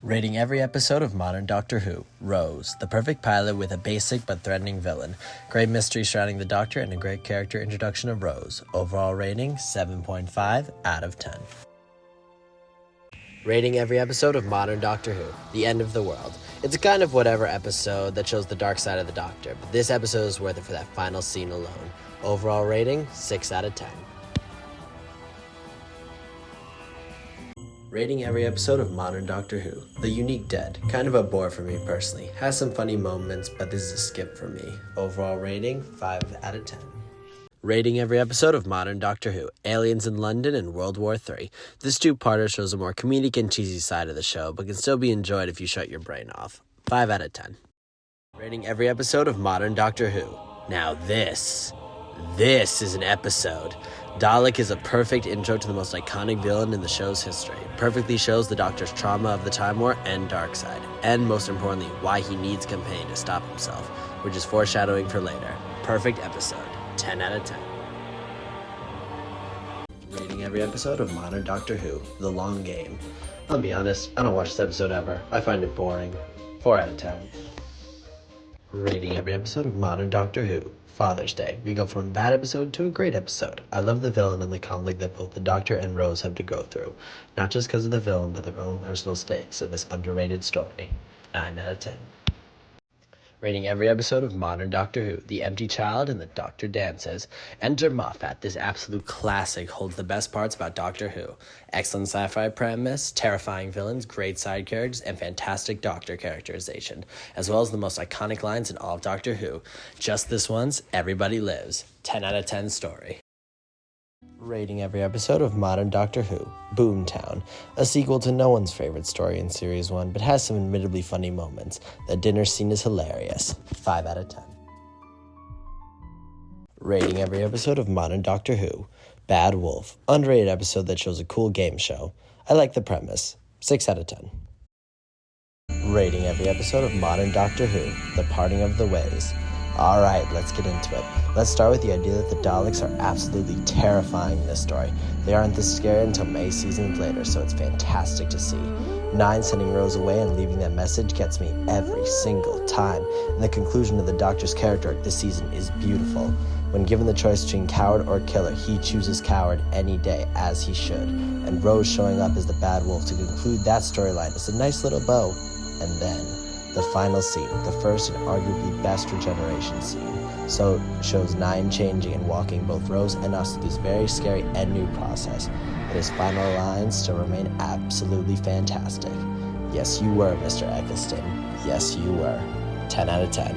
Rating every episode of modern Doctor Who. Rose, the perfect pilot with a basic but threatening villain. Great mystery surrounding the Doctor and a great character introduction of Rose. Overall rating, 7.5 out of 10. Rating every episode of modern Doctor Who. The End of the World. It's a kind of whatever episode that shows the dark side of the Doctor, but this episode is worth it for that final scene alone. Overall rating, 6 out of 10. Rating every episode of modern Doctor Who. The Unique Dead. Kind of a bore for me personally. Has some funny moments, but this is a skip for me. Overall rating, 5 out of 10. Rating every episode of modern Doctor Who. Aliens in London and World War III. This two-parter shows a more comedic and cheesy side of the show, but can still be enjoyed if you shut your brain off. 5 out of 10. Rating every episode of modern Doctor Who. Now this is an episode. Dalek is a perfect intro to the most iconic villain in the show's history. Perfectly shows the Doctor's trauma of the Time War and dark side, and most importantly, why he needs company to stop himself, which is foreshadowing for later. Perfect episode. 10 out of 10. Rating every episode of modern Doctor Who. The Long Game. I'll be honest, I don't watch this episode ever. I find it boring. 4 out of 10. Rating every episode of modern Doctor Who. Father's Day. We go from a bad episode to a great episode. I love the villain and the conflict that both the Doctor and Rose have to go through. Not just because of the villain, but their own personal stakes in this underrated story. 9 out of 10. Rating every episode of modern Doctor Who. The Empty Child and the Doctor Dances. Enter Moffat. This absolute classic holds the best parts about Doctor Who. Excellent sci-fi premise, terrifying villains, great side characters, and fantastic Doctor characterization, as well as the most iconic lines in all of Doctor Who. Just this once, everybody lives. 10 out of 10 story. Rating every episode of modern Doctor Who. Boomtown, a sequel to no one's favorite story in Series 1, but has some admittedly funny moments. The dinner scene is hilarious. 5 out of 10. Rating every episode of modern Doctor Who. Bad Wolf, underrated episode that shows a cool game show. I like the premise. 6 out of 10. Rating every episode of modern Doctor Who. The Parting of the Ways. Alright, let's get into it. Let's start with the idea that the Daleks are absolutely terrifying in this story. They aren't this scary until May seasons later, so it's fantastic to see. 9 sending Rose away and leaving that message gets me every single time, and the conclusion of the Doctor's character arc this season is beautiful. When given the choice between coward or killer, he chooses coward any day, as he should. And Rose showing up as the Bad Wolf to conclude that storyline is a nice little bow. And then the final scene, the first and arguably best regeneration scene. So it shows 9 changing and walking both Rose and us through this very scary and new process. But his final lines still remain absolutely fantastic. Yes, you were, Mr. Eccleston. Yes, you were. 10 out of 10.